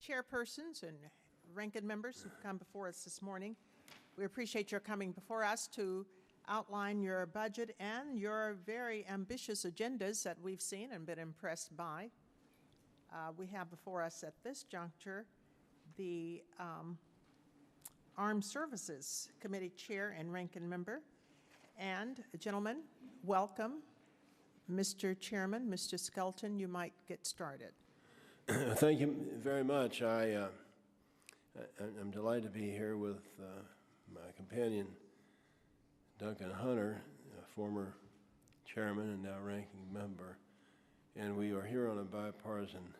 chairpersons and ranking members who've come before us this morning. We appreciate your coming before us to outline your budget and your very ambitious agendas that we've seen and been impressed by. We have before us at this juncture the Armed Services Committee Chair and Ranking Member. And gentlemen, welcome. Mr. Chairman, Mr. Skelton, you might get started. Thank you very much. I'm delighted to be here with my companion, Duncan Hunter, former chairman and now ranking member. And we are here on a bipartisan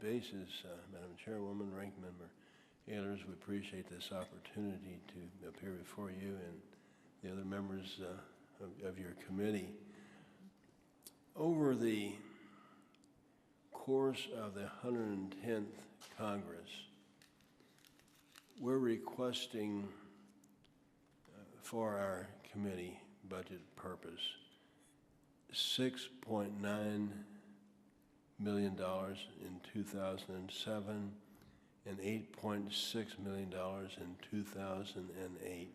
basis, Madam Chairwoman, ranking member Ehlers. We appreciate this opportunity to appear before you and the other members of your committee. Over the course of the 110th Congress, we're requesting for our committee budget purpose $6.9 million in 2007 and $8.6 million in 2008.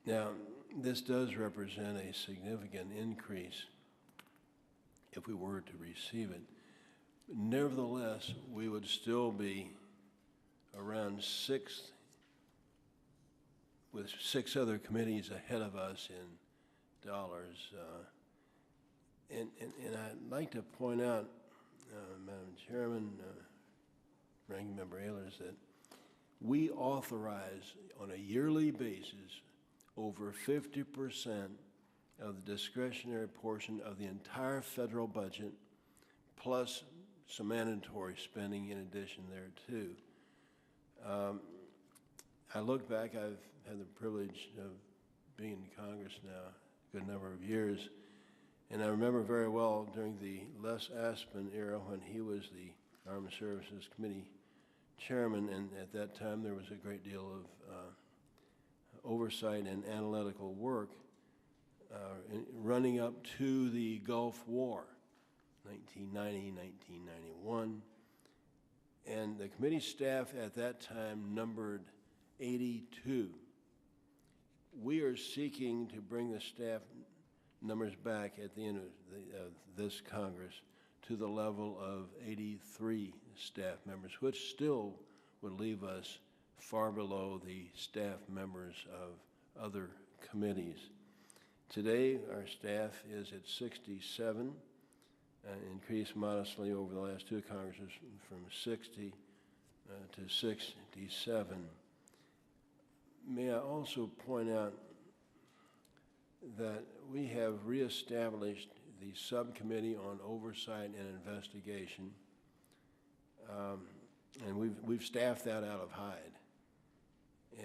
Now, this does represent a significant increase if we were to receive it. Nevertheless, we would still be around with six other committees ahead of us in dollars. And I'd like to point out, Madam Chairman, Ranking Member Ehlers, that we authorize on a yearly basis over 50% of the discretionary portion of the entire federal budget, plus some mandatory spending in addition there too. I look back, I've had the privilege of being in Congress now a good number of years, and I remember very well during the Les Aspin era when he was the Armed Services Committee chairman, and at that time there was a great deal of oversight and analytical work running up to the Gulf War, 1990, 1991. And the committee staff at that time numbered 82. We are seeking to bring the staff numbers back at the end of this Congress to the level of 83 staff members, which still would leave us far below the staff members of other committees. Today, our staff is at 67, increased modestly over the last two Congresses from 60 to 67. May I also point out that we have reestablished the subcommittee on oversight and investigation, and we've staffed that out of Hyde.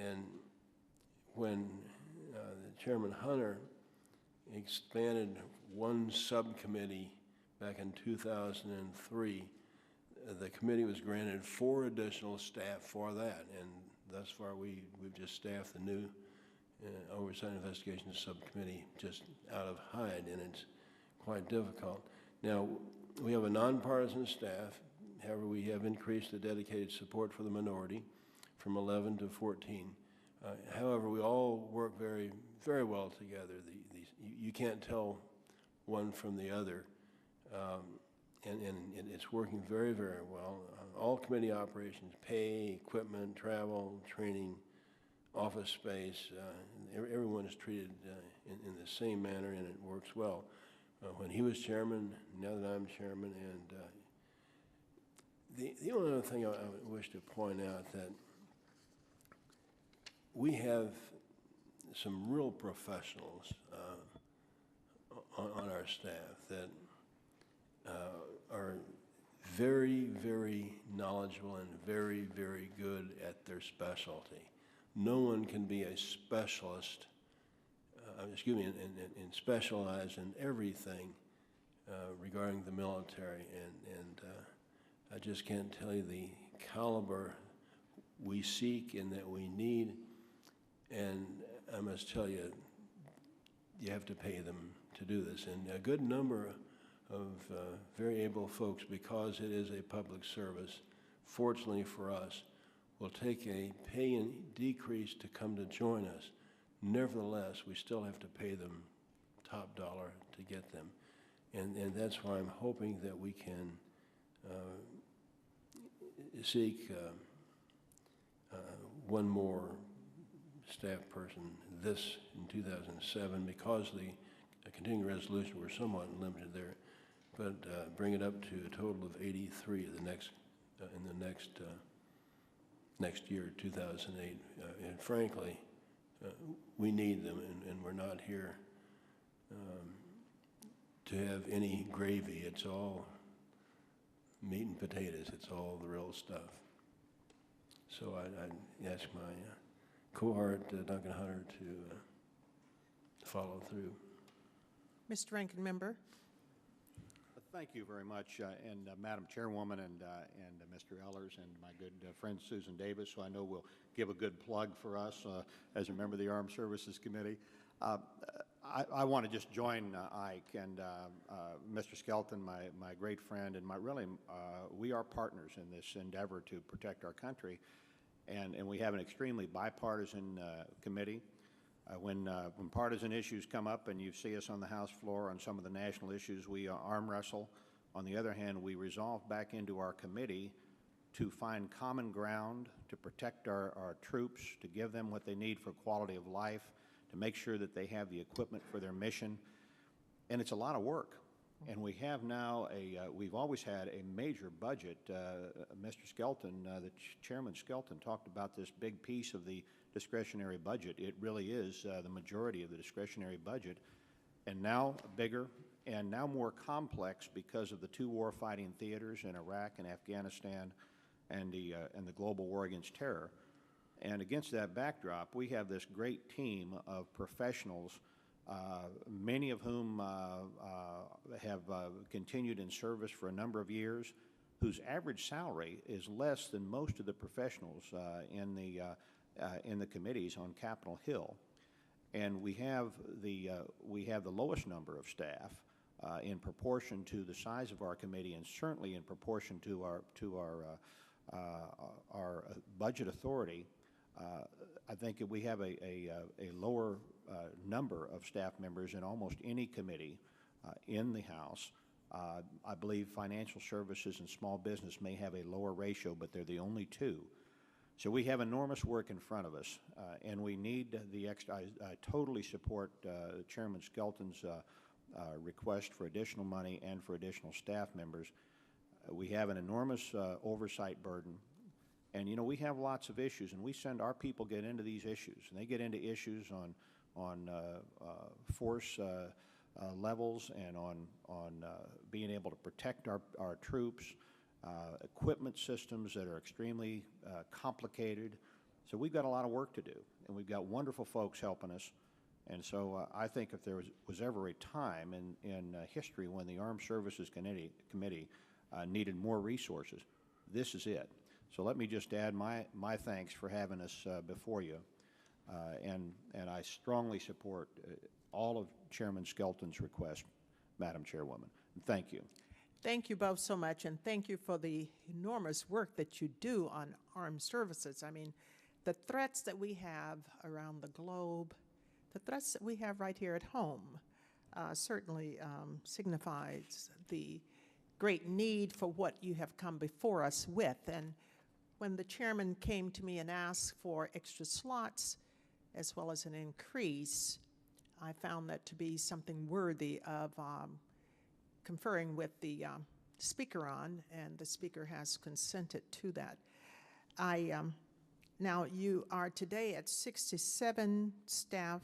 And when Chairman Hunter expanded one subcommittee back in 2003, the committee was granted 4 additional staff for that, and thus far we've just staffed the new Oversight and Investigation Subcommittee just out of Hyde, and it's quite difficult. Now, we have a nonpartisan staff. However, we have increased the dedicated support for the minority from 11 to 14. However, we all work very, very well together. You can't tell one from the other, and it's working very, very well. All committee operations, pay, equipment, travel, training, office space, everyone is treated in the same manner, and it works well. When he was chairman, now that I'm chairman, and the only other thing I wish to point out that we have some real professionals on our staff that are very, very knowledgeable and very, very good at their specialty. No one can be a specialist, and specialize in everything regarding the military, and I just can't tell you the caliber we seek and that we need, and I must tell you, you have to pay them to do this, and a good number of very able folks, because it is a public service, fortunately for us, will take a pay and decrease to come to join us. Nevertheless, we still have to pay them top dollar to get them. And that's why I'm hoping that we can seek one more staff person this in 2007, because the continuing resolution were somewhat limited there, but bring it up to a total of 83 in the next year, 2008. And frankly, we need them, and we're not here to have any gravy. It's all meat and potatoes. It's all the real stuff. So I ask my cohort, Duncan Hunter, to follow through. Mr. Ranking Member. Thank you very much, and Madam Chairwoman, and Mr. Ellers, and my good friend Susan Davis, who I know will give a good plug for us as a member of the Armed Services Committee. I want to just join Ike and Mr. Skelton, my great friend, and we are partners in this endeavor to protect our country, and we have an extremely bipartisan committee. When partisan issues come up and you see us on the House floor on some of the national issues, we arm wrestle. On the other hand, we resolve back into our committee to find common ground, to protect our troops, to give them what they need for quality of life, to make sure that they have the equipment for their mission. And it's a lot of work. And we have now we've always had a major budget. Mr. Skelton, Chairman Skelton, talked about this big piece of the discretionary budget. It really is the majority of the discretionary budget, and now bigger and now more complex because of the two war-fighting theaters in Iraq and Afghanistan, and the global war against terror. And against that backdrop, we have this great team of professionals, many of whom have continued in service for a number of years, whose average salary is less than most of the professionals in the committees on Capitol Hill. And we have the lowest number of staff in proportion to the size of our committee, and certainly in proportion to our budget authority. I think we have a lower number of staff members in almost any committee in the House. I believe financial services and small business may have a lower ratio, but they're the only two. So we have enormous work in front of us, and we need the extra. I totally support Chairman Skelton's request for additional money and for additional staff members. We have an enormous oversight burden. And, you know, we have lots of issues, and we send our people get into these issues, and they get into issues on force levels and on being able to protect our troops, equipment systems that are extremely complicated. So we've got a lot of work to do, and we've got wonderful folks helping us. And so I think if there was ever a time in history when the Armed Services Committee needed more resources, this is it. So let me just add my thanks for having us before you, and I strongly support all of Chairman Skelton's request, Madam Chairwoman. And thank you. Thank you both so much, and thank you for the enormous work that you do on armed services. I mean, the threats that we have around the globe, the threats that we have right here at home, certainly signifies the great need for what you have come before us with. And when the chairman came to me and asked for extra slots as well as an increase, I found that to be something worthy of conferring with the speaker on, and the speaker has consented to that. Now you are today at 67 staff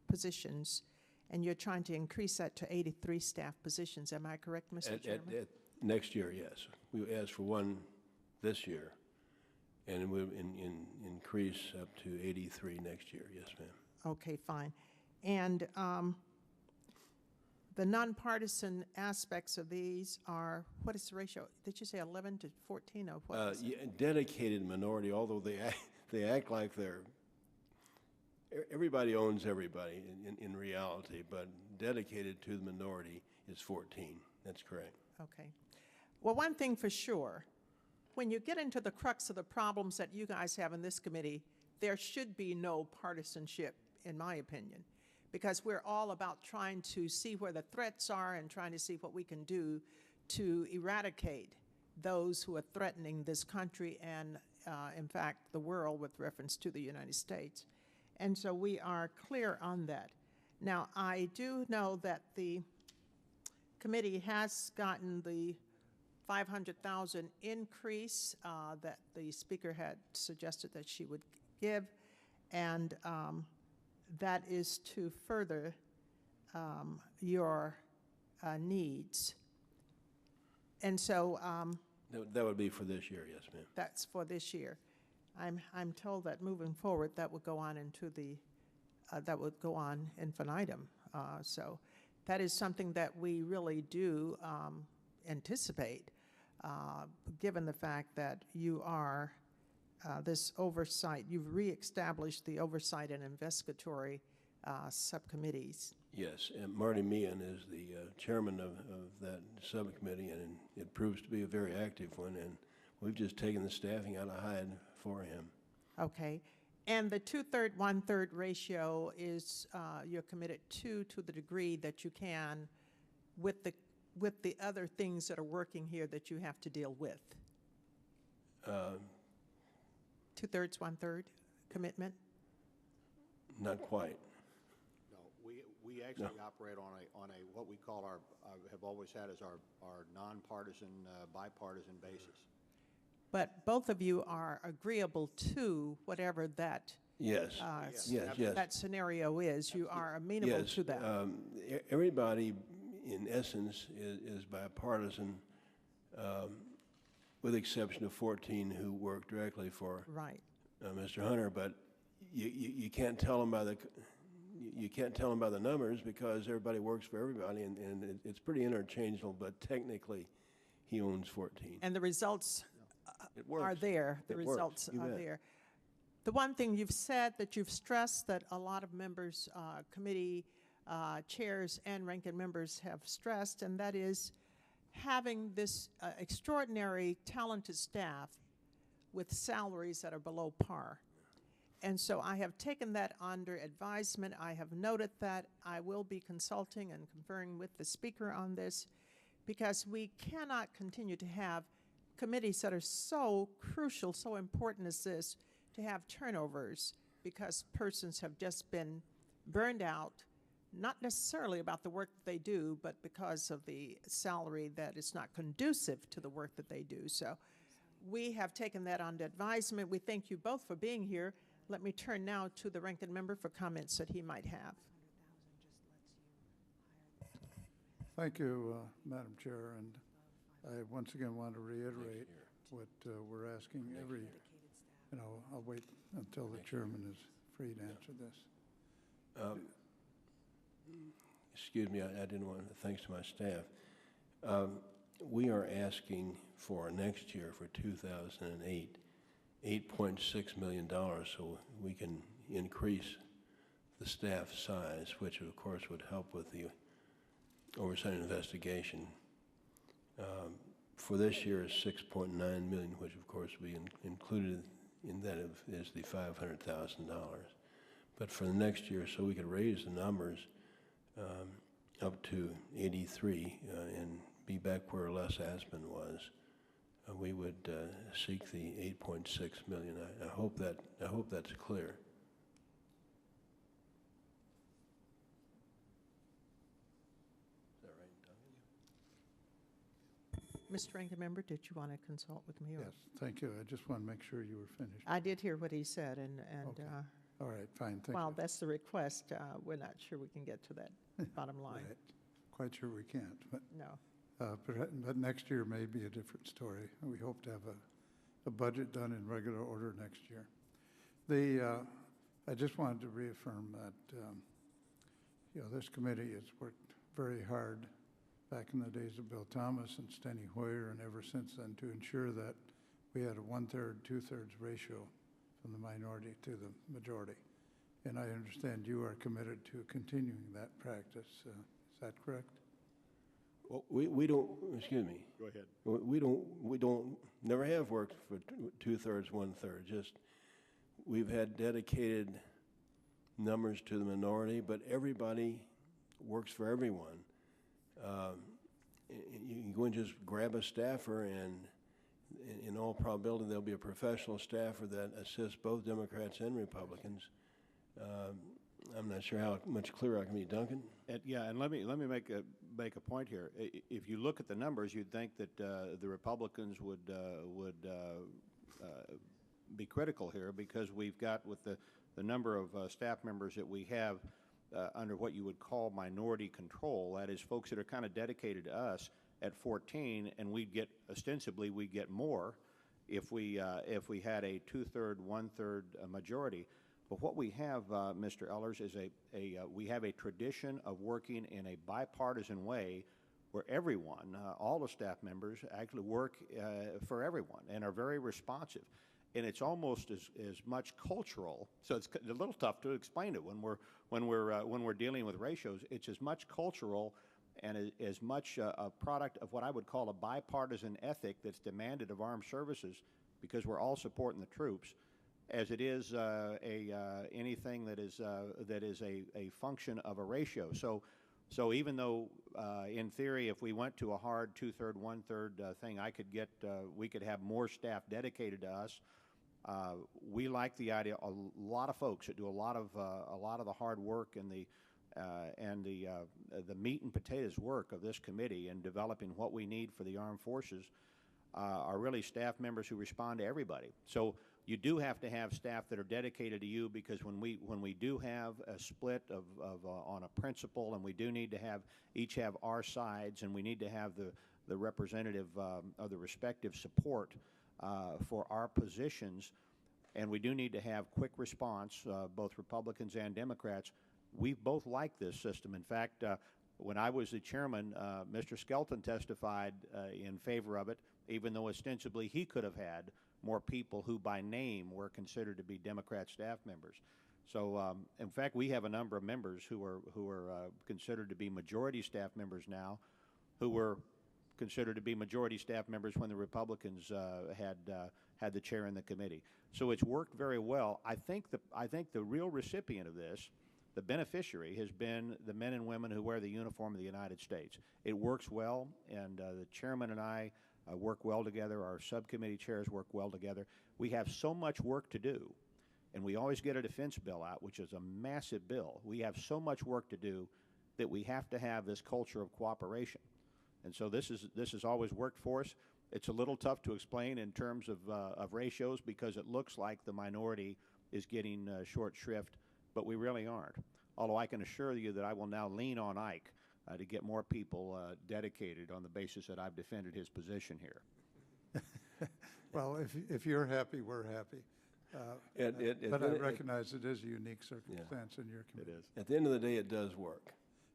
positions, and you're trying to increase that to 83 staff positions. Am I correct, Mr. Chairman? Next year, yes. We asked for one this year, and we'll increase up to 83 next year. Yes, ma'am. Okay, fine. And the nonpartisan aspects of these are, what is the ratio? Did you say 11 to 14, or what? Yeah, dedicated minority, although they act like everybody owns everybody in reality, but dedicated to the minority is 14. That's correct. Okay. Well, one thing for sure, when you get into the crux of the problems that you guys have in this committee, there should be no partisanship, in my opinion, because we're all about trying to see where the threats are and trying to see what we can do to eradicate those who are threatening this country and, in fact, the world with reference to the United States. And so we are clear on that. Now, I do know that the committee has gotten the 500,000 increase that the speaker had suggested that she would give, and that is to further your needs. And so That would be for this year, yes, ma'am. that's for this year. I'm told that moving forward, that would go on into the that would go on infinitum. So that is something that we really do anticipate, given the fact that you are this oversight, you've reestablished the oversight and investigatory subcommittees. Yes, and Marty Meehan is the chairman of that subcommittee, and it proves to be a very active one, and we've just taken the staffing out of Hyde for him. Okay. And the 2/3, 1/3 ratio is you're committed to the degree that you can with the other things that are working here that you have to deal with. 2/3, 1/3 commitment? Not quite. No, we actually operate on a what we call our have always had as our nonpartisan, bipartisan basis. But both of you are agreeable to whatever that Yes, yes. that scenario is. You are amenable Yes, to that. everybody, in essence, is bipartisan, with the exception of 14 who work directly for Right. Mr. Hunter. But you can't tell them by the numbers because everybody works for everybody, and it's pretty interchangeable. But technically, he owns 14. And the results It works. are there. The It works. results You are bet. there. The one thing you've said that you've stressed that a lot of members, committee chairs and ranking members have stressed, and that is having this extraordinary talented staff with salaries that are below par. And so I have taken that under advisement. I have noted that. I will be consulting and conferring with the speaker on this, because we cannot continue to have committees that are so crucial, so important as this, to have turnovers because persons have just been burned out, not necessarily about the work that they do, but because of the salary that is not conducive to the work that they do. So we have taken that under advisement. We thank you both for being here. Let me turn now to the ranking member for comments that he might have. Thank you, Madam Chair, and I once again want to reiterate what we're asking every, I'll wait until the chairman is free to answer this. Excuse me, I didn't want to, thanks to my staff. We are asking for next year, for 2008, $8.6 million so we can increase the staff size, which of course would help with the oversight investigation. For this year is $6.9 million, which of course will be included in that is the $500,000. But for the next year, so we could raise the numbers up to 83 and be back where Les Aspin was, we would seek the 8.6 million. I hope that's clear. Is that right, Doug? Mr. Ranking Member, did you want to consult with me? Or? Yes, thank you. I just want to make sure you were finished. I did hear what he said, and Okay. All right, fine, thank while you. that's the request, we're not sure we can get to that bottom line. Right. Quite sure we can't, but, No. but next year may be a different story. We hope to have a budget done in regular order next year. I just wanted to reaffirm that, this committee has worked very hard back in the days of Bill Thomas and Steny Hoyer and ever since then to ensure that we had a 1/3, 2/3 ratio from the minority to the majority. And I understand you are committed to continuing that practice. Is that correct? Well, we don't, excuse me. Go ahead. We don't, never have worked for two-thirds, one-third. Just, we've had dedicated numbers to the minority, but everybody works for everyone. You can go and just grab a staffer, and in all probability, there'll be a professional staffer that assists both Democrats and Republicans. I'm not sure how much clearer I can be, Duncan. Yeah, and let me make a point here. If you look at the numbers, you'd think that the Republicans would be critical here, because we've got, with the number of staff members that we have under what you would call minority control, that is, folks that are kind of dedicated to us at 14, and ostensibly we'd get more if we had a two-third, one-third majority. But what we have, Mr. Ellers, is we have a tradition of working in a bipartisan way, where everyone, all the staff members, actually work for everyone and are very responsive. And it's almost as much cultural. So it's a little tough to explain it when we're dealing with ratios. It's as much cultural and as much a product of what I would call a bipartisan ethic that's demanded of armed services, because we're all supporting the troops, as it is anything that is a function of a ratio. So even though in theory, if we went to a hard two-third, one-third thing, we could have more staff dedicated to us. We like the idea. A lot of folks that do a lot of the hard work and the meat and potatoes work of this committee in developing what we need for the armed forces are really staff members who respond to everybody. So you do have to have staff that are dedicated to you, because when we do have a split on a principle, and we do need to each have our sides, and we need to have the representative of the respective support for our positions, and we do need to have quick response, both Republicans and Democrats. We both like this system. In fact, when I was the chairman, Mr. Skelton testified in favor of it, even though ostensibly he could have had more people who by name were considered to be Democrat staff members. So, in fact, we have a number of members who are considered to be majority staff members now, who were considered to be majority staff members when the Republicans had the chair in the committee. So it's worked very well. I think the real recipient of this, the beneficiary, has been the men and women who wear the uniform of the United States. It works well, and the chairman and I work well together. Our subcommittee chairs work well together. We have so much work to do, and we always get a defense bill out, which is a massive bill. We have so much work to do that we have to have this culture of cooperation. And so this has always worked for us. It's a little tough to explain in terms of ratios, because it looks like the minority is getting short shrift, but we really aren't. Although I can assure you that I will now lean on Ike to get more people dedicated, on the basis that I've defended his position here. Well, if you're happy, we're happy. But I recognize it is a unique circumstance in your committee. It is. At the end of the day, it does work.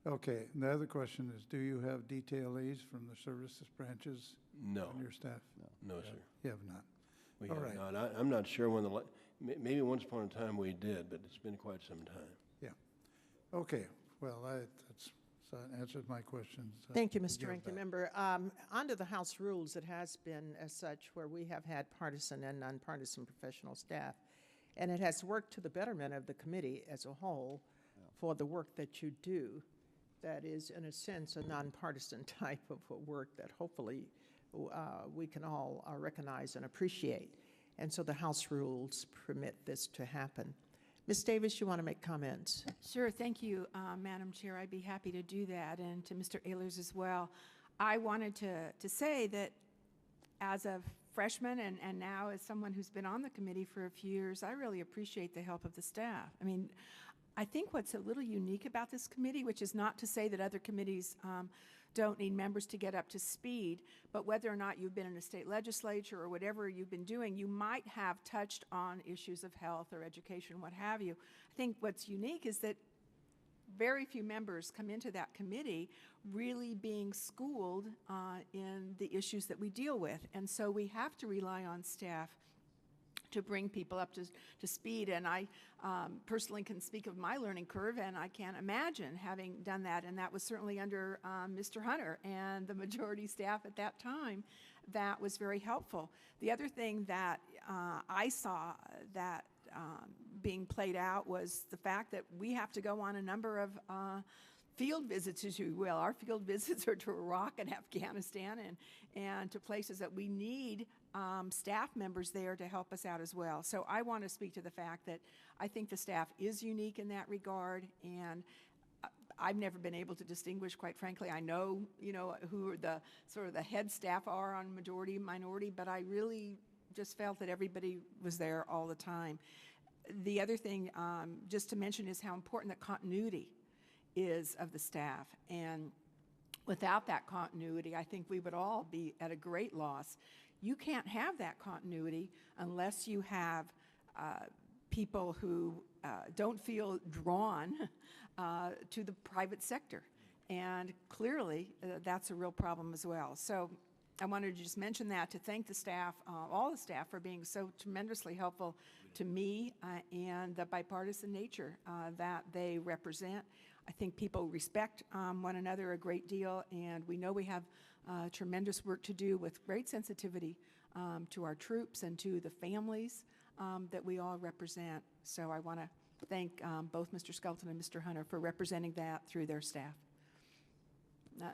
Okay, and the other question is, do you have detailees from the services branches No. on your staff? No, sir. You have not. We All have right. not. I'm not sure when maybe once upon a time we did, but it's been quite some time. Yeah. Okay, well, that answers my questions. Thank you, I'll Mr. give it Ranking back. Member. Under the House rules, it has been as such, where we have had partisan and nonpartisan professional staff, and it has worked to the betterment of the committee as a whole for the work that you do. That is, in a sense, a nonpartisan type of work that hopefully we can all recognize and appreciate. And so the House rules permit this to happen. Ms. Davis, you want to make comments? Sure, thank you, Madam Chair. I'd be happy to do that, and to Mr. Ehlers as well. I wanted to say that as a freshman and now as someone who's been on the committee for a few years, I really appreciate the help of the staff. I mean, I think what's a little unique about this committee, which is not to say that other committees don't need members to get up to speed, but whether or not you've been in a state legislature or whatever you've been doing, you might have touched on issues of health or education, what have you. I think what's unique is that very few members come into that committee really being schooled in the issues that we deal with. And so we have to rely on staff to bring people up to speed. And I personally can speak of my learning curve, and I can't imagine having done that. And that was certainly under Mr. Hunter and the majority staff at that time. That was very helpful. The other thing that I saw that being played out was the fact that we have to go on a number of field visits, as you will. Our field visits are to Iraq and Afghanistan and to places that we need staff members there to help us out as well. So I want to speak to the fact that I think the staff is unique in that regard, and I've never been able to distinguish, quite frankly. I know, who the sort of the head staff are on majority, minority, but I really just felt that everybody was there all the time. The other thing, just to mention, is how important the continuity is of the staff. And without that continuity, I think we would all be at a great loss. You can't have that continuity unless you have people who don't feel drawn to the private sector. And clearly, that's a real problem as well. So I wanted to just mention that, to thank the staff, all the staff, for being so tremendously helpful to me and the bipartisan nature that they represent. I think people respect one another a great deal, and we know we have tremendous work to do with great sensitivity to our troops and to the families that we all represent. So I want to thank both Mr. Skelton and Mr. Hunter for representing that through their staff.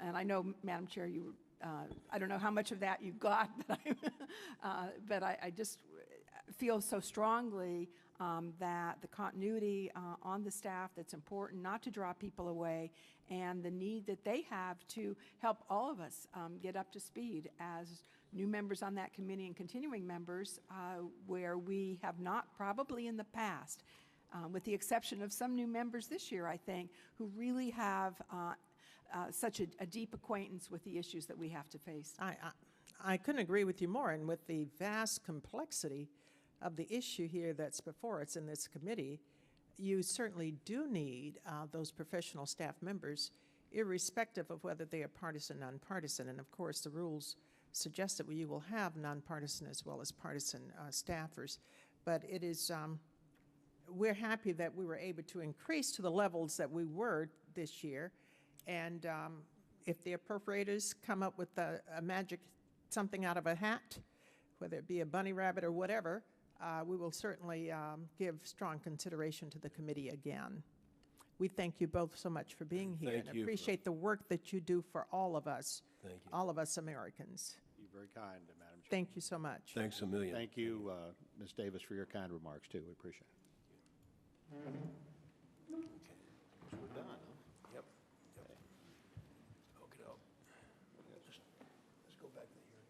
And I know, Madam Chair, you I don't know how much of that you got, but I just feel so strongly that the continuity on the staff, that's important, not to draw people away, and the need that they have to help all of us get up to speed as new members on that committee and continuing members, where we have not probably in the past, with the exception of some new members this year, I think, who really have such a deep acquaintance with the issues that we have to face. I couldn't agree with you more, and with the vast complexity of the issue here that's before us in this committee, you certainly do need those professional staff members, irrespective of whether they are partisan or nonpartisan. And of course, the rules suggest that you will have nonpartisan as well as partisan staffers. But it is, we're happy that we were able to increase to the levels that we were this year. And if the appropriators come up with a magic something out of a hat, whether it be a bunny rabbit or whatever, we will certainly give strong consideration to the committee again. We thank you both so much for being here and appreciate the work that you do for all of us, all of us Americans. You're very kind, Madam Chair. Thank you so much. Thanks a million. Thank you, Ms. Davis, for your kind remarks, too. We appreciate it. We're done, huh? Yep. Okay, let's go back to here.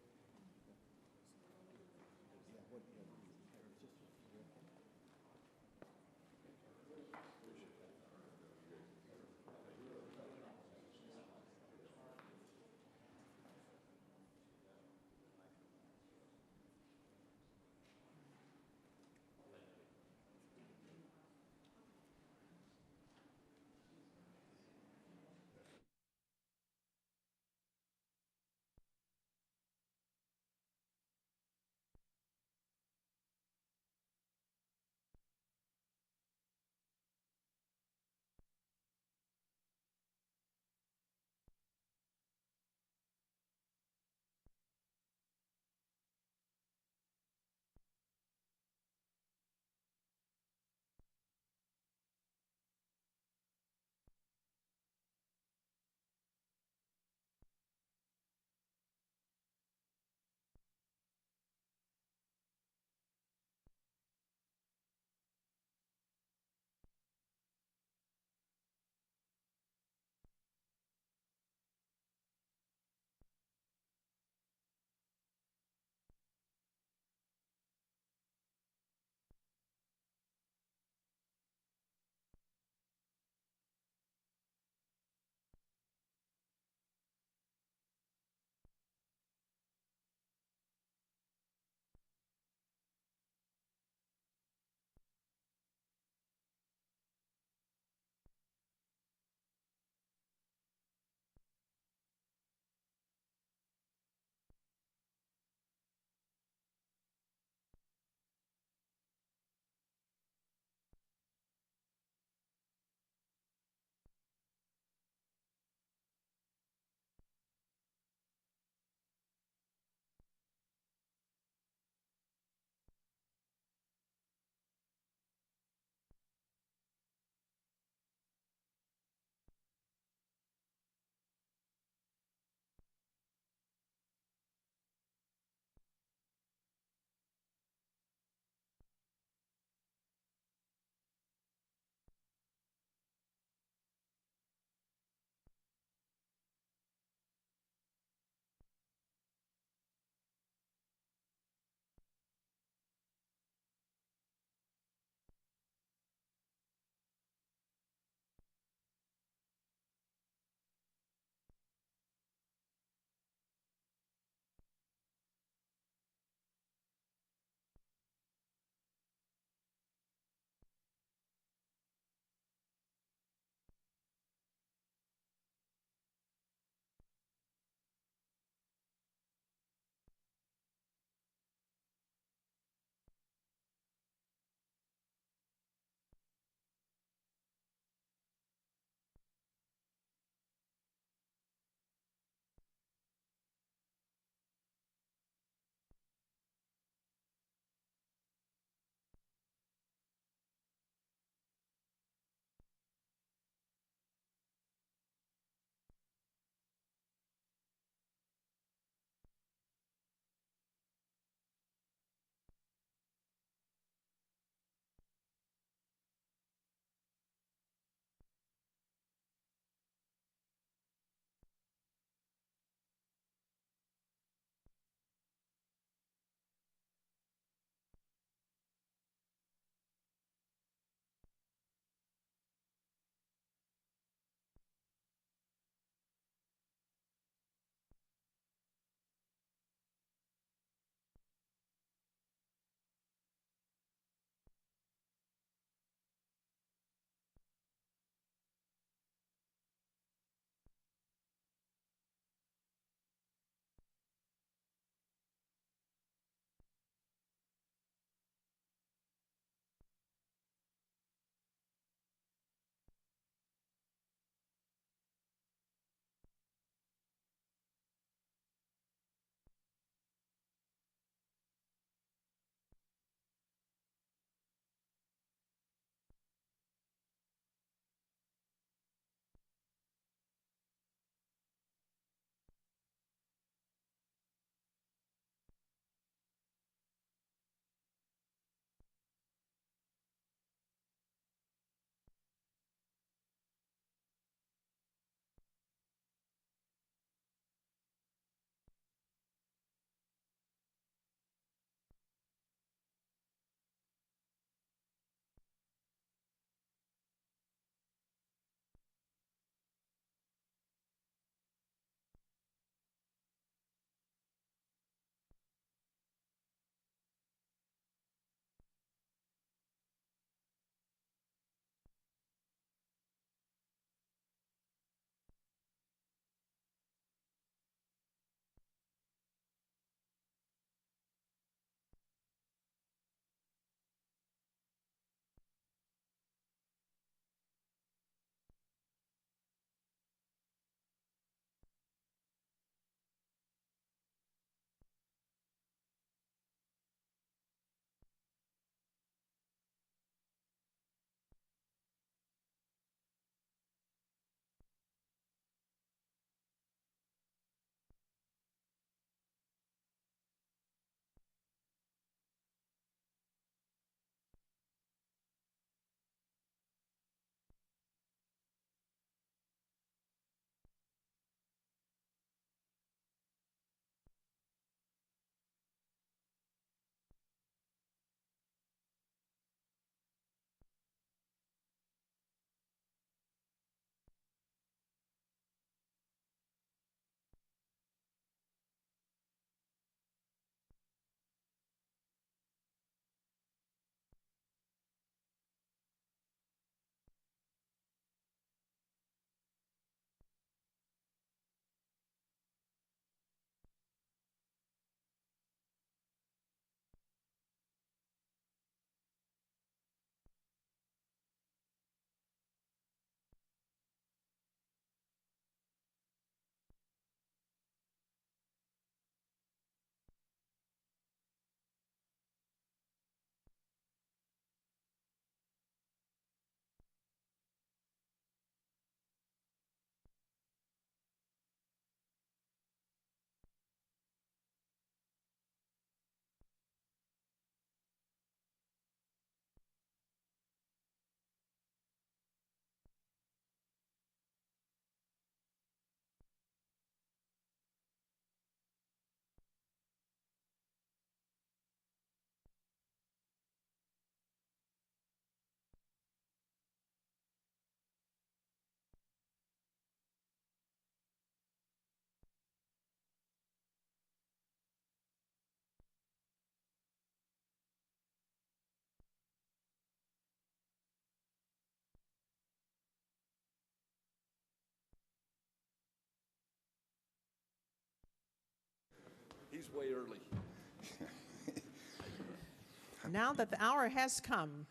Now that the hour has come,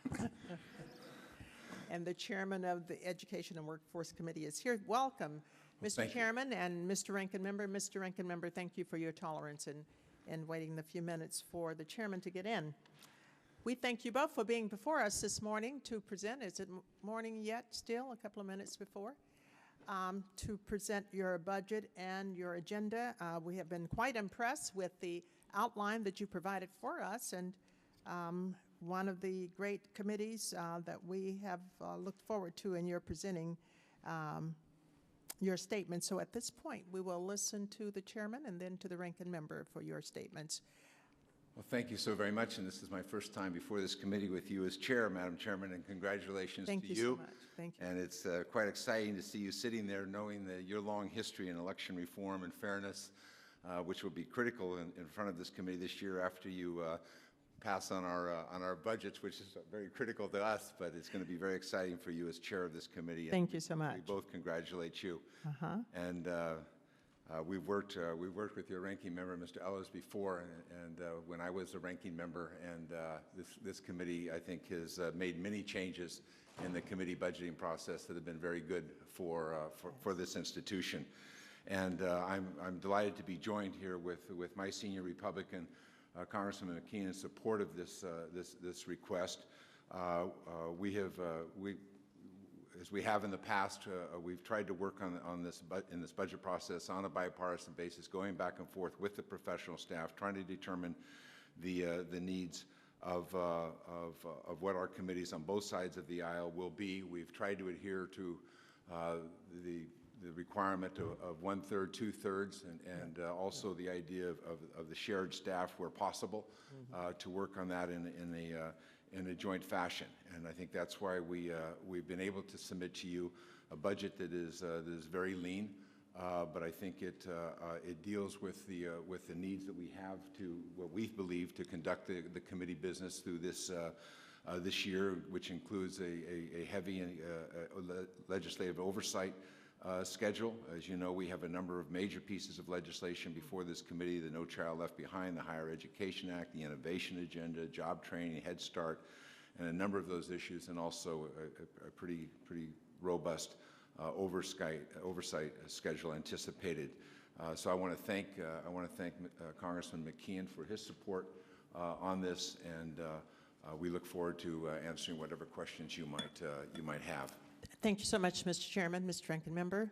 and the chairman of the Education and Workforce Committee is here, welcome, Mr. thank you. Chairman and Mr. Ranking Member. Mr. Ranking Member, thank you for your tolerance in waiting the few minutes for the chairman to get in. We thank you both for being before us this morning to present. Is it morning yet still, a couple of minutes before? To present your budget and your agenda. We have been quite impressed with the outline that you provided for us, and one of the great committees that we have looked forward to in your presenting your statement. So at this point, we will listen to the chairman and then to the ranking member for your statements. Well, thank you so very much, and this is my first time before this committee with you as chair, Madam Chairman, and congratulations to you. Thank you so much. Thank you. And it's quite exciting to see you sitting there knowing your long history in election reform and fairness, which will be critical in front of this committee this year after you pass on our budgets, which is very critical to us, but it's going to be very exciting for you as chair of this committee. Thank you so much. We both congratulate you. And we've worked with your ranking member, Mr. Ellers, before, and when I was a ranking member, and this committee, I think, has made many changes in the committee budgeting process that have been very good for this institution. And I'm delighted to be joined here with my senior Republican, Congressman McKean, in support of this request. As we have in the past, we've tried to work on this in this budget process on a bipartisan basis, going back and forth with the professional staff, trying to determine the needs of what our committees on both sides of the aisle will be. We've tried to adhere to the requirement of 1/3, 2/3, and also the idea of the shared staff where possible, to work on that in a joint fashion. And I think that's why we've been able to submit to you a budget that is very lean, but I think it deals with the needs that we have to what we believe to conduct the committee business through this year, which includes a heavy legislative oversight schedule. As you know, we have a number of major pieces of legislation before this committee: the No Child Left Behind, the Higher Education Act, the Innovation Agenda, Job Training, Head Start, and a number of those issues, and also a pretty robust oversight schedule anticipated. So I want to thank Congressman McKean for his support on this, and we look forward to answering whatever questions you might have. Thank you so much, Mr. Chairman. Mr. Ranking Member.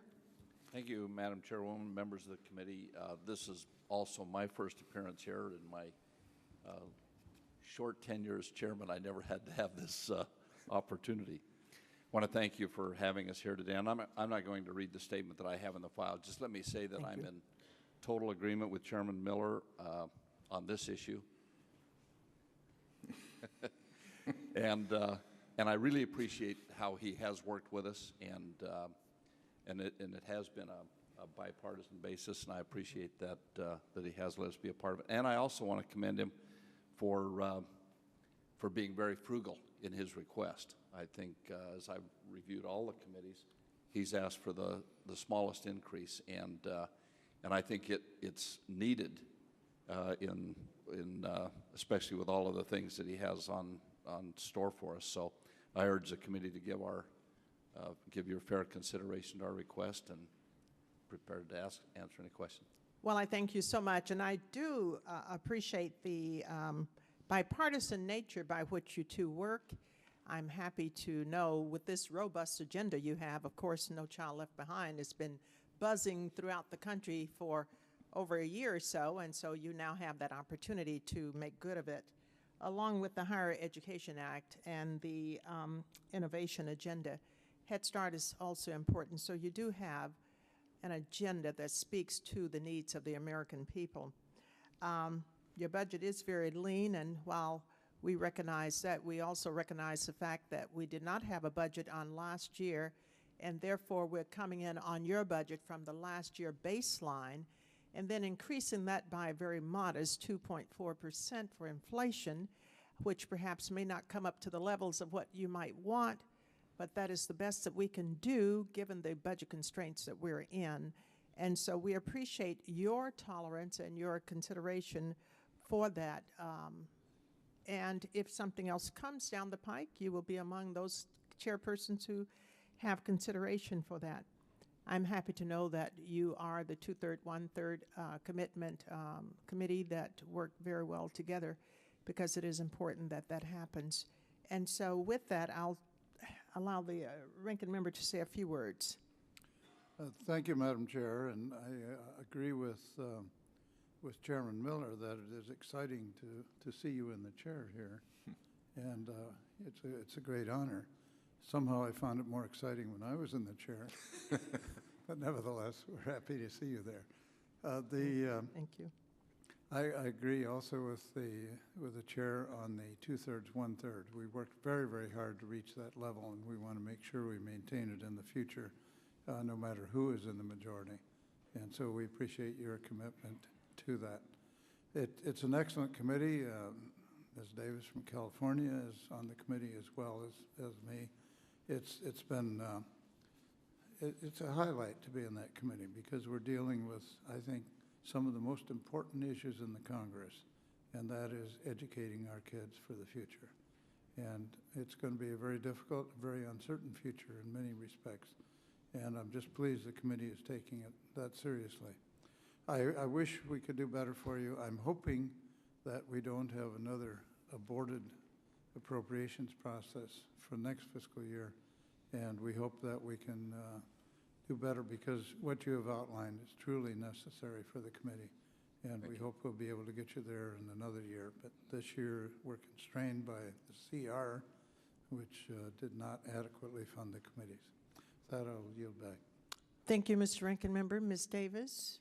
Thank you, Madam Chairwoman, members of the committee. This is also my first appearance here. In my short tenure as chairman, I never had to have this opportunity. I want to thank you for having us here today. And I'm not going to read the statement that I have in the file. Just let me say that I'm in total agreement with Chairman Miller on this issue. And I really appreciate how he has worked with us, and it has been a bipartisan basis, and I appreciate that he has let us be a part of it. And I also want to commend him for being very frugal in his request. I think as I've reviewed all the committees, he's asked for the smallest increase, and I think it's needed especially with all of the things that he has on store for us. So I urge the committee to give your fair consideration to our request, and prepared to answer any questions. Well, I thank you so much, and I do appreciate the bipartisan nature by which you two work. I'm happy to know with this robust agenda you have, of course, No Child Left Behind has been buzzing throughout the country for over a year or so, and so you now have that opportunity to make good of it, along with the Higher Education Act and the Innovation Agenda. Head Start is also important, so you do have an agenda that speaks to the needs of the American people. Your budget is very lean, and while we recognize that, we also recognize the fact that we did not have a budget on last year, and therefore we're coming in on your budget from the last year baseline, and then increasing that by a very modest 2.4% for inflation, which perhaps may not come up to the levels of what you might want, but that is the best that we can do given the budget constraints that we're in. And so we appreciate your tolerance and your consideration for that And if something else comes down the pike, you will be among those chairpersons who have consideration for that. I'm happy to know that you are the 2/3, 1/3 commitment committee that work very well together, because it is important that that happens. And so with that, I'll allow the ranking member to say a few words. Thank you, Madam Chair, and I agree with Chairman Miller that it is exciting to see you in the chair here, and it's a great honor. Somehow I found it more exciting when I was in the chair, but nevertheless, we're happy to see you there. Thank you. I agree also with the chair on the 2/3, 1/3. We worked very, very hard to reach that level, and we want to make sure we maintain it in the future, no matter who is in the majority. And so we appreciate your commitment to that. It's an excellent committee. Ms. Davis from California is on the committee as well as me. It's been it's a highlight to be in that committee, because we're dealing with, I think, some of the most important issues in the Congress, and that is educating our kids for the future. And it's going to be a very difficult, very uncertain future in many respects. And I'm just pleased the committee is taking it that seriously. I wish we could do better for you. I'm hoping that we don't have another aborted appropriations process for next fiscal year, and we hope that we can do better, because what you have outlined is truly necessary for the committee, and we hope we'll be able to get you there in another year. But this year, we're constrained by the CR, which did not adequately fund the committees. With that, I'll yield back. Thank you, Mr. Ranking Member. Ms. Davis?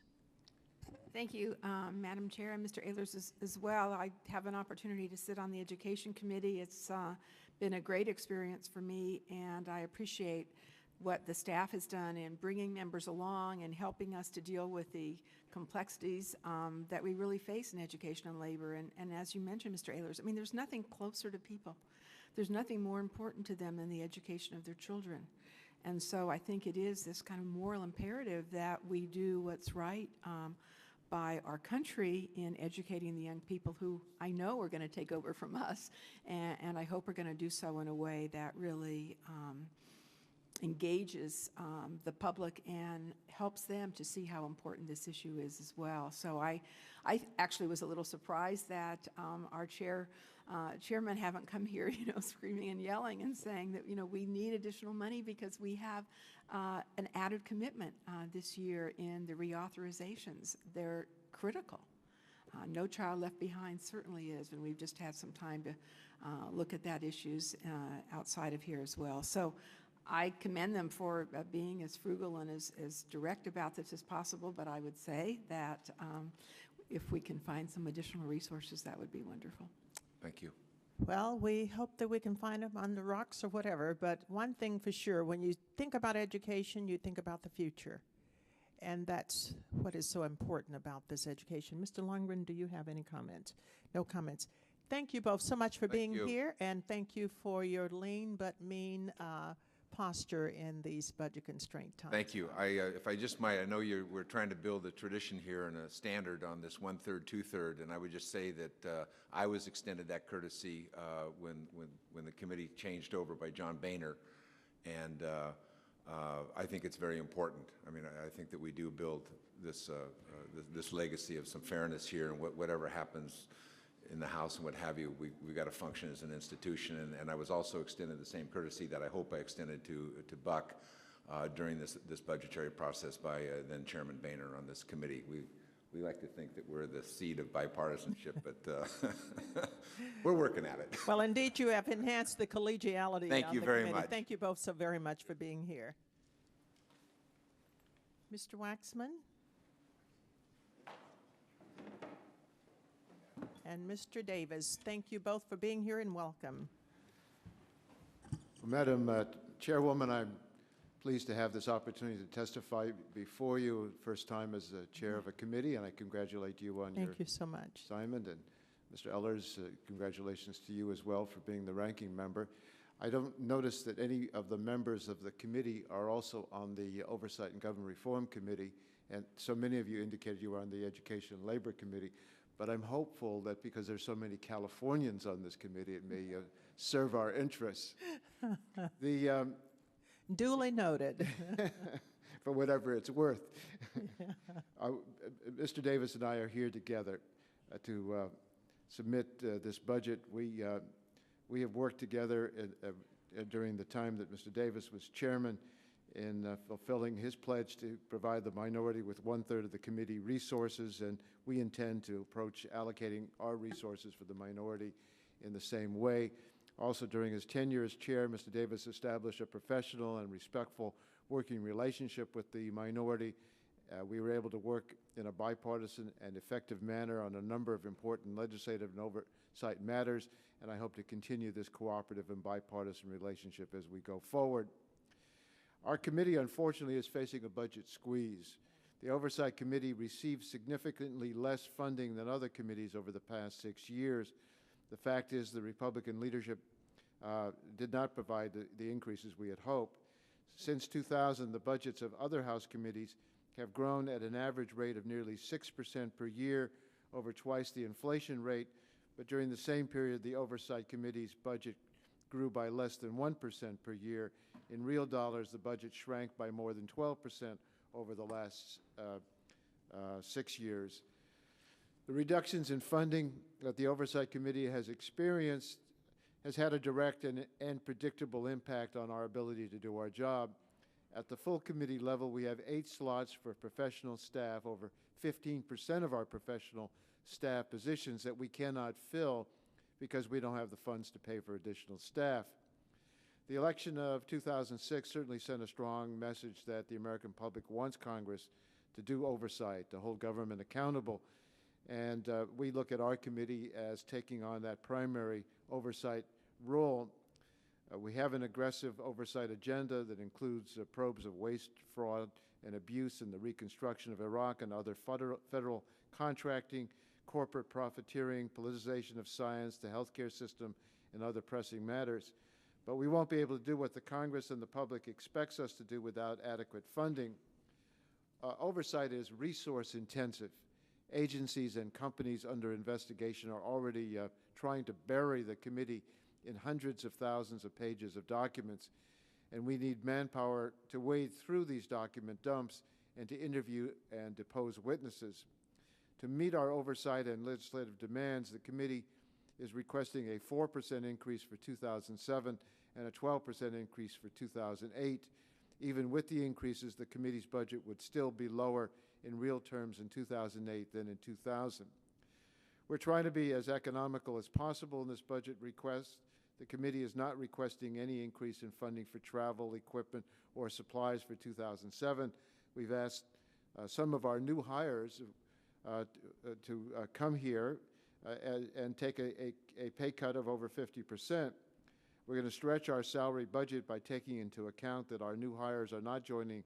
Thank you, Madam Chair, and Mr. Ehlers as well. I have an opportunity to sit on the Education Committee. It's been a great experience for me, and I appreciate what the staff has done in bringing members along and helping us to deal with the complexities that we really face in education and labor. And as you mentioned, Mr. Ehlers, I mean, there's nothing closer to people. There's nothing more important to them than the education of their children. And so I think it is this kind of moral imperative that we do what's right by our country in educating the young people who I know are going to take over from us, and I hope are going to do so in a way that really engages the public and helps them to see how important this issue is as well. So I actually was a little surprised that our chairmen haven't come here, screaming and yelling and saying that, we need additional money, because we have an added commitment this year in the reauthorizations. They're critical. No Child Left Behind certainly is, and we've just had some time to look at that issues outside of here as well. So I commend them for being as frugal and as direct about this as possible, but I would say that if we can find some additional resources, that would be wonderful. Thank you. Well, we hope that we can find them on the rocks or whatever, but one thing for sure, when you think about education, you think about the future. And that's what is so important about this education. Mr. Longren, do you have any comments? No comments. Thank you both so much for being here, and thank you for your lean but mean posture in these budget constraint times. Thank you. If I just might, I know we're trying to build a tradition here and a standard on this 1/3, 2/3, and I would just say that I was extended that courtesy when the committee changed over by John Boehner, and I think it's very important. I mean, I think that we do build this legacy of some fairness here, and whatever happens in the House and what have you, we got to function as an institution. And I was also extended the same courtesy that I hope I extended to Buck during this budgetary process by then Chairman Boehner on this committee. We like to think that we're the seed of bipartisanship, but we're working at it. Well, indeed, you have enhanced the collegiality. Thank you very much. Thank you both so very much for being here. Mr. Waxman? And Mr. Davis, thank you both for being here and welcome. Madam Chairwoman, I'm pleased to have this opportunity to testify before you, first time as chair of a committee, and I congratulate you on your Thank you so much. assignment. And Mr. Ehlers, congratulations to you as well for being the ranking member. I don't notice that any of the members of the committee are also on the Oversight and Government Reform Committee, and so many of you indicated you were on the Education and Labor Committee. but I'm hopeful that because there's so many Californians on this committee, it may serve our interests. Duly noted. For whatever it's worth. Mr. Davis and I are here together to submit this budget. We have worked together during the time that Mr. Davis was chairman in fulfilling his pledge to provide the minority with 1/3 of the committee resources, and we intend to approach allocating our resources for the minority in the same way. Also, during his tenure as chair, Mr. Davis established a professional and respectful working relationship with the minority. We were able to work in a bipartisan and effective manner on a number of important legislative and oversight matters, and I hope to continue this cooperative and bipartisan relationship as we go forward. Our committee, unfortunately, is facing a budget squeeze. The Oversight Committee received significantly less funding than other committees over the past 6 years. The fact is the Republican leadership did not provide the increases we had hoped. Since 2000, the budgets of other House committees have grown at an average rate of nearly 6% per year, over twice the inflation rate, but during the same period, the Oversight Committee's budget grew by less than 1% per year. In real dollars, the budget shrank by more than 12% over the last 6 years. The reductions in funding that the Oversight Committee has experienced has had a direct and predictable impact on our ability to do our job. At the full committee level, we have 8 slots for professional staff, over 15% of our professional staff positions that we cannot fill because we don't have the funds to pay for additional staff. The election of 2006 certainly sent a strong message that the American public wants Congress to do oversight, to hold government accountable. And we look at our committee as taking on that primary oversight role. We have an aggressive oversight agenda that includes probes of waste, fraud, and abuse in the reconstruction of Iraq and other federal contracting, corporate profiteering, politicization of science, the healthcare system, and other pressing matters. But we won't be able to do what the Congress and the public expects us to do without adequate funding. Oversight is resource intensive. Agencies and companies under investigation are already trying to bury the committee in hundreds of thousands of pages of documents, and we need manpower to wade through these document dumps and to interview and depose witnesses. To meet our oversight and legislative demands, the committee is requesting a 4% increase for 2007 and a 12% increase for 2008. Even with the increases, the committee's budget would still be lower in real terms in 2008 than in 2000. We're trying to be as economical as possible in this budget request. The committee is not requesting any increase in funding for travel, equipment, or supplies for 2007. We've asked some of our new hires to come here and take a pay cut of over 50%. We're going to stretch our salary budget by taking into account that our new hires are not joining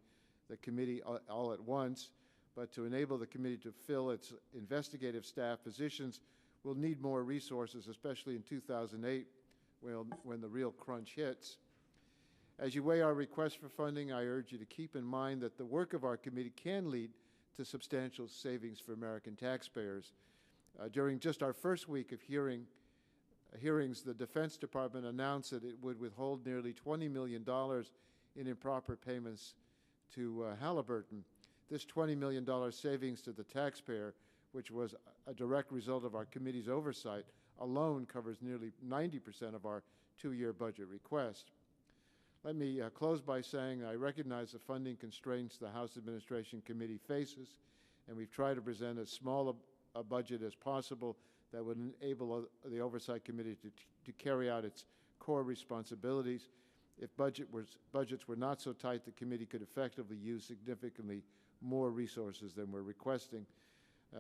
the committee all at once, but to enable the committee to fill its investigative staff positions, we'll need more resources, especially in 2008 when the real crunch hits. As you weigh our request for funding, I urge you to keep in mind that the work of our committee can lead to substantial savings for American taxpayers. During just our first week of hearings, the Defense Department announced that it would withhold nearly $20 million in improper payments to Halliburton. This $20 million savings to the taxpayer, which was a direct result of our committee's oversight, alone covers nearly 90% of our 2-year budget request. Let me close by saying I recognize the funding constraints the House Administration Committee faces, and we've tried to present as small a budget as possible that would enable the Oversight Committee to carry out its core responsibilities. If budgets were not so tight, the committee could effectively use significantly more resources than we're requesting.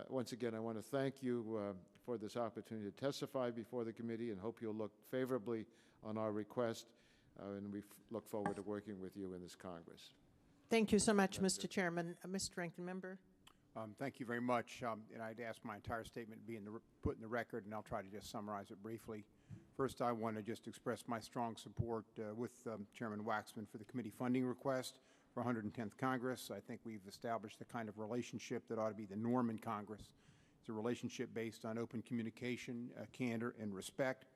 Once again, I want to thank you for this opportunity to testify before the committee and hope you'll look favorably on our request, and we look forward to working with you in this Congress. Thank you so much, Mr. Chairman. Mr. Ranking Member. Thank you very much. And I'd ask my entire statement to be put in the record, and I'll try to just summarize it briefly. First, I want to just express my strong support with Chairman Waxman for the committee funding request for 110th Congress. I think we've established the kind of relationship that ought to be the norm in Congress. It's a relationship based on open communication, candor, and respect.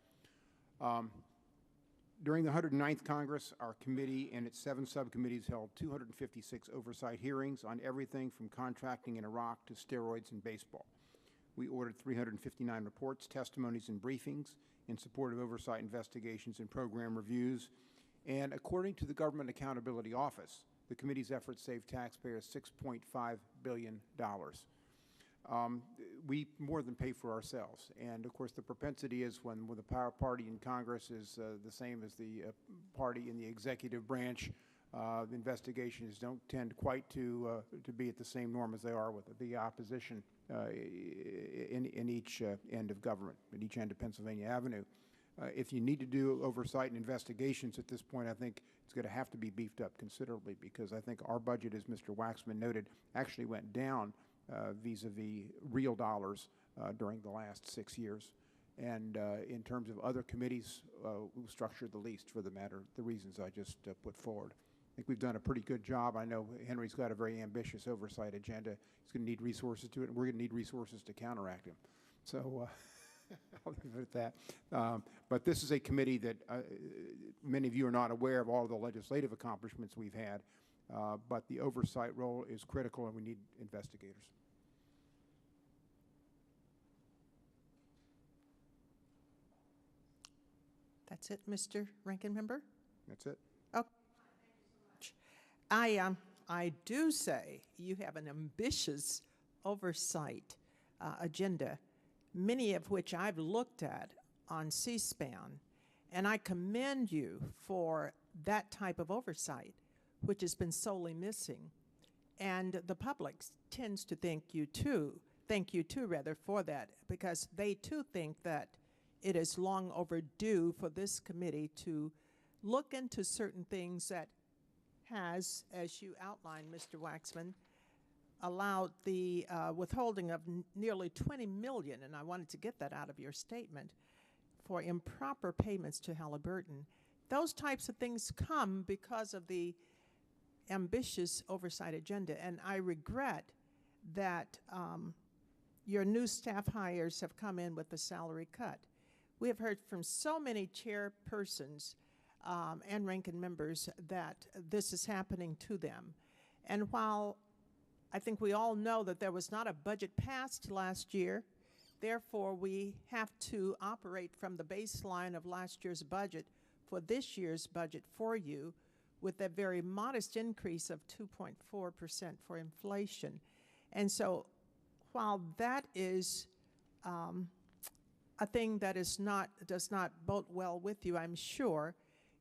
During the 109th Congress, our committee and its 7 subcommittees held 256 oversight hearings on everything from contracting in Iraq to steroids and baseball. We ordered 359 reports, testimonies, and briefings in support of oversight investigations and program reviews. And according to the Government Accountability Office, the committee's efforts saved taxpayers $6.5 billion. We more than pay for ourselves. And of course, the propensity is when the power party in Congress is the same as the party in the executive branch, the investigations don't tend quite to be at the same norm as they are with the opposition in each end of government, at each end of Pennsylvania Avenue. If you need to do oversight and investigations at this point, I think it's going to have to be beefed up considerably, because I think our budget, as Mr. Waxman noted, actually went down vis-a-vis real dollars during the last 6 years. And in terms of other committees, we'll structure the least for the reasons I just put forward. I think we've done a pretty good job. I know Henry's got a very ambitious oversight agenda. He's going to need resources to it, and we're going to need resources to counteract him. So I'll leave it at that. But this is a committee that many of you are not aware of all of the legislative accomplishments we've had, but the oversight role is critical, and we need investigators. That's it, Mr. Ranking Member? That's it. Okay. I do say you have an ambitious oversight agenda, many of which I've looked at on C-SPAN, and I commend you for that type of oversight, which has been sorely missing. And the public tends to thank you too for that, because they too think that it is long overdue for this committee to look into certain things that has, as you outlined, Mr. Waxman, allowed the withholding of nearly $20 million, and I wanted to get that out of your statement, for improper payments to Halliburton. Those types of things come because of the ambitious oversight agenda, and I regret that your new staff hires have come in with a salary cut. We have heard from so many chairpersons and ranking members that this is happening to them. And while I think we all know that there was not a budget passed last year, therefore we have to operate from the baseline of last year's budget for this year's budget for you, with a very modest increase of 2.4% for inflation. And so while that is a thing that does not bode well with you, I'm sure,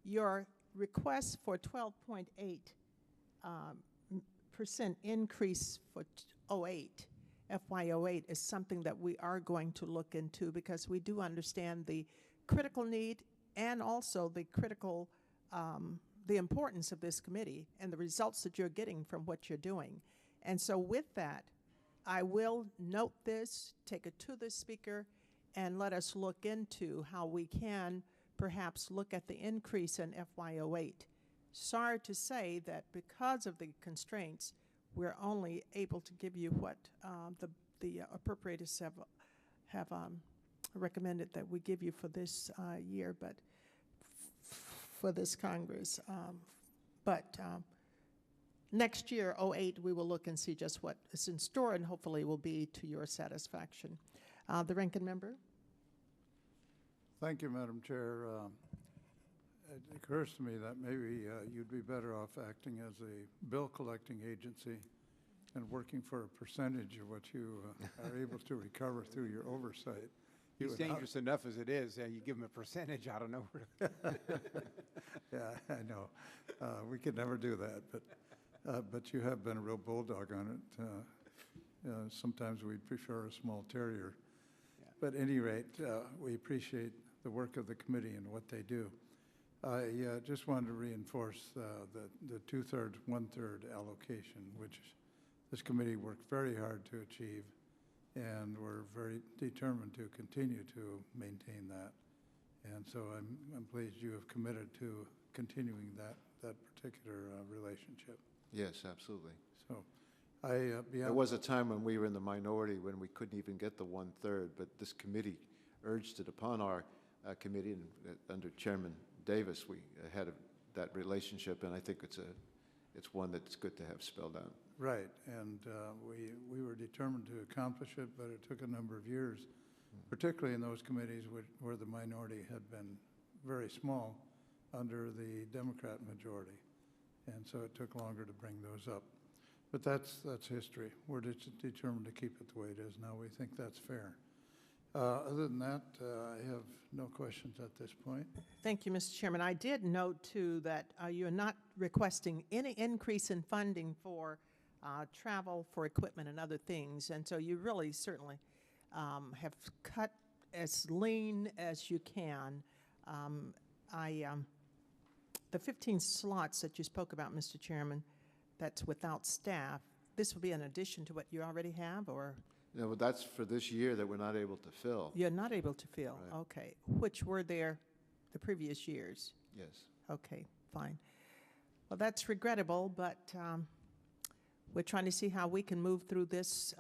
your request for 12.8% increase for FY08 is something that we are going to look into, because we do understand the critical need and also the critical the importance of this committee and the results that you're getting from what you're doing. And so with that, I will note this, take it to the speaker, and let us look into how we can perhaps look at the increase in FY08. Sorry to say that because of the constraints, we're only able to give you what the appropriators have recommended that we give you for this year, but for this Congress. Next year, 08, we will look and see just what is in store, and hopefully will be to your satisfaction. The ranking member. Thank you, Madam Chair. It occurs to me that maybe you'd be better off acting as a bill collecting agency and working for a percentage of what you are able to recover through your oversight. It's dangerous enough as it is. You give them a percentage, I don't know. Yeah, I know. We could never do that, but you have been a real bulldog on it. Sometimes we'd prefer a small terrier. Yeah. But at any rate, we appreciate the work of the committee and what they do. I just wanted to reinforce the two-thirds, one-third allocation, which this committee worked very hard to achieve, and we're very determined to continue to maintain that. And so I'm pleased you have committed to continuing that particular relationship. Yes, absolutely. So There There was a time when we were in the minority when we couldn't even get the 1/3, but this committee urged it upon our committee, and under Chairman Davis, we had that relationship, and I think it's one that's good to have spelled out. Right, and we were determined to accomplish it, but it took a number of years, particularly in those committees where the minority had been very small under the Democrat majority, and so it took longer to bring those up. But that's history. We're determined to keep it the way it is now. We think that's fair. Other than that, I have no questions at this point. Thank you, Mr. Chairman. I did note, too, that you're not requesting any increase in funding for travel, for equipment, and other things. And so you really certainly have cut as lean as you can. The 15 slots that you spoke about, Mr. Chairman, that's without staff, this will be in addition to what you already have, or? No, but that's for this year that we're not able to fill. You're not able to fill? Right. Okay. Which were there the previous years? Yes. Okay, fine. Well, that's regrettable, but we're trying to see how we can move through these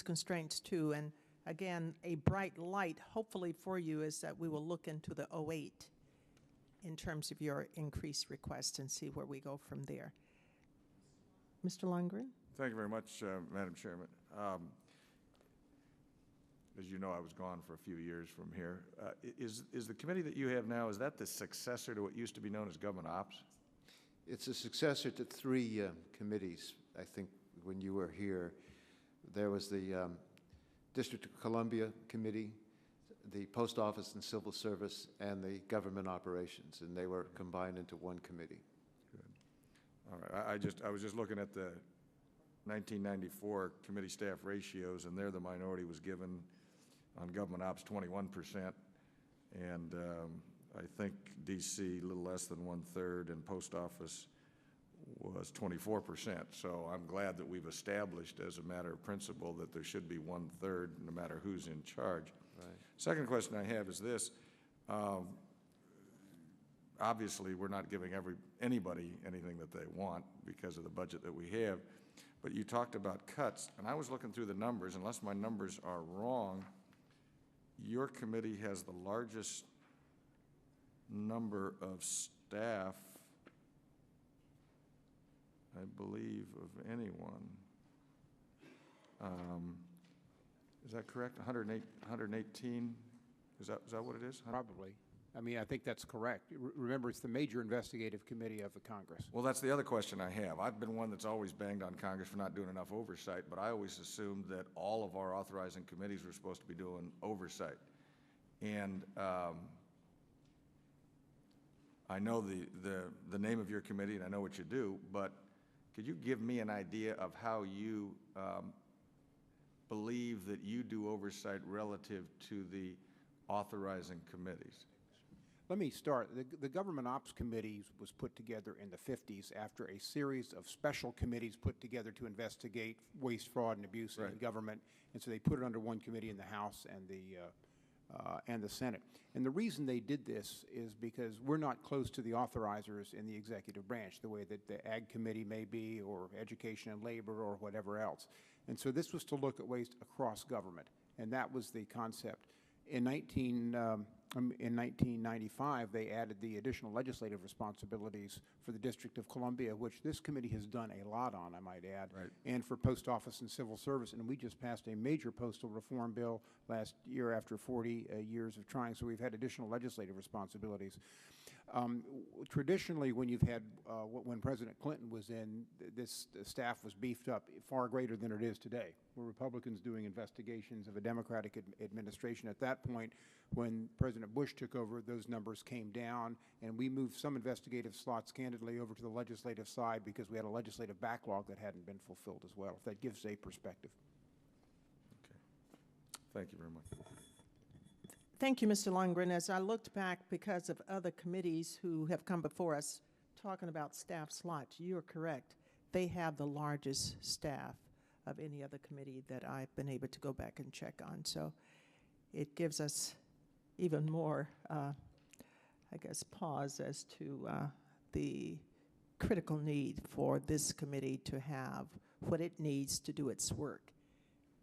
constraints too. And again, a bright light, hopefully for you, is that we will look into the 08 in terms of your increased request and see where we go from there. Mr. Lundgren? Thank you very much, Madam Chairman. As you know, I was gone for a few years from here. Is the committee that you have now, is that the successor to what used to be known as Government Ops? It's a successor to three committees. I think when you were here, there was the District of Columbia Committee, the Post Office and Civil Service, and the Government Operations, and they were combined into one committee. All right, I was just looking at the 1994 committee staff ratios, and there the minority was given on Government Ops 21%, and I think DC a little less than 1/3, and Post Office was 24%. So I'm glad that we've established as a matter of principle that there should be 1/3 no matter who's in charge. Right. Second question I have is this. Obviously, we're not giving anybody anything that they want because of the budget that we have, but you talked about cuts, and I was looking through the numbers. Unless my numbers are wrong, your committee has the largest number of staff, I believe, of anyone. Is that correct? 118? Is that what it is? Probably. I mean, I think that's correct. Remember, it's the major investigative committee of the Congress. Well, that's the other question I have. I've been one that's always banged on Congress for not doing enough oversight, but I always assumed that all of our authorizing committees were supposed to be doing oversight. And I know the name of your committee, and I know what you do, but could you give me an idea of how you believe that you do oversight relative to the authorizing committees? Let me start. The Government Ops Committee was put together in the 50s after a series of special committees put together to investigate waste, fraud, and abuse in the government. And so they put it under one committee in the House and the Senate. And the reason they did this is because we're not close to the authorizers in the executive branch, the way that the Ag Committee may be, or Education and Labor, or whatever else. And so this was to look at waste across government, and that was the concept. In 1995, they added the additional legislative responsibilities for the District of Columbia, which this committee has done a lot on, I might add, and for Post Office and Civil Service. And we just passed a major postal reform bill last year after 40 years of trying, so we've had additional legislative responsibilities. Traditionally, when you've had, when President Clinton was in, this staff was beefed up far greater than it is today. Were Republicans doing investigations of a Democratic administration at that point? When President Bush took over, those numbers came down, and we moved some investigative slots candidly over to the legislative side because we had a legislative backlog that hadn't been fulfilled as well, if that gives a perspective. Okay. Thank you very much. Thank you, Mr. Lundgren. As I looked back, because of other committees who have come before us talking about staff slots, you're correct. They have the largest staff of any other committee that I've been able to go back and check on. So it gives us even more, I guess, pause as to the critical need for this committee to have what it needs to do its work.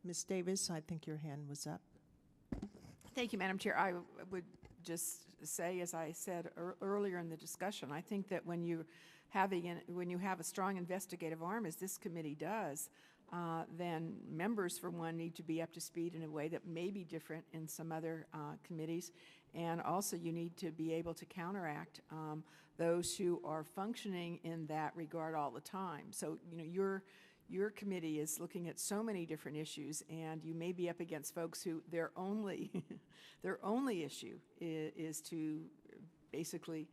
Ms. Davis, I think your hand was up. Thank you, Madam Chair. I would just say, as I said earlier in the discussion, I think that when you have a strong investigative arm, as this committee does, then members, for one, need to be up to speed in a way that may be different in some other committees. And also, you need to be able to counteract those who are functioning in that regard all the time. So, you know, your committee is looking at so many different issues, and you may be up against folks who their only issue is to basically,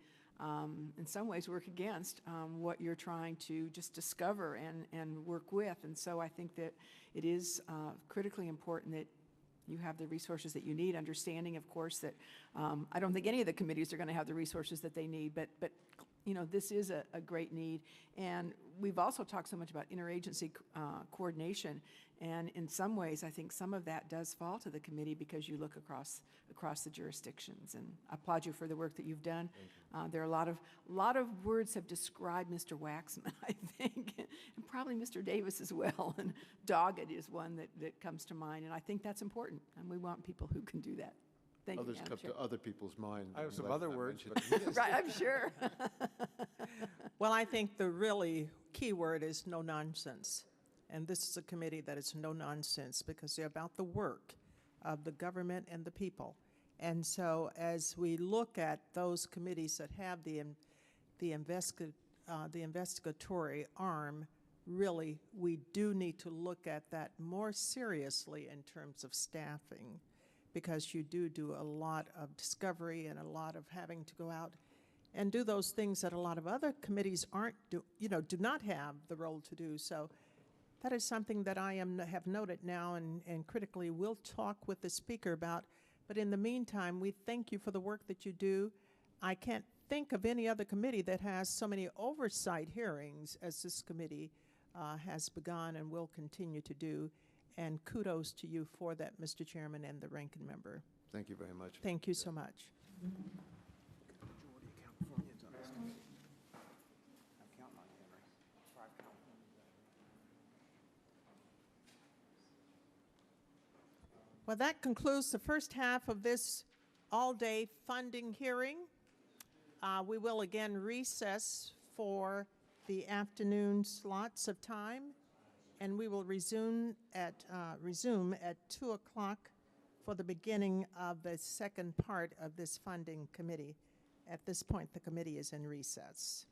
in some ways, work against what you're trying to just discover and work with. And so I think that it is critically important that you have the resources that you need, understanding, of course, that I don't think any of the committees are going to have the resources that they need, but you know, this is a great need. And we've also talked so much about interagency coordination, and in some ways, I think some of that does fall to the committee because you look across the jurisdictions. And I applaud you for the work that you've done. There are a lot of words have described Mr. Waxman, I think, and probably Mr. Davis as well. And dogged is one that comes to mind, and I think that's important. And we want people who can do that. Thank you, Others Madam come Chair. to other people's mind. I have some like other not words, mentioned. but Right, I'm sure. Well, I think the really key word is no nonsense. And this is a committee that is no nonsense because they're about the work of the government and the people. And so as we look at those committees that have the investigatory arm, really, we do need to look at that more seriously in terms of staffing, because you do a lot of discovery and a lot of having to go out and do those things that a lot of other committees do not have the role to do. So that is something that I have noted now and critically will talk with the speaker about. But in the meantime, we thank you for the work that you do. I can't think of any other committee that has so many oversight hearings as this committee has begun and will continue to do. And kudos to you for that, Mr. Chairman and the ranking member. Thank you very much. Thank you so much. Well, that concludes the first half of this all-day funding hearing. We will again recess for the afternoon slots of time, and we will resume at 2 o'clock for the beginning of the second part of this funding committee. At this point, the committee is in recess.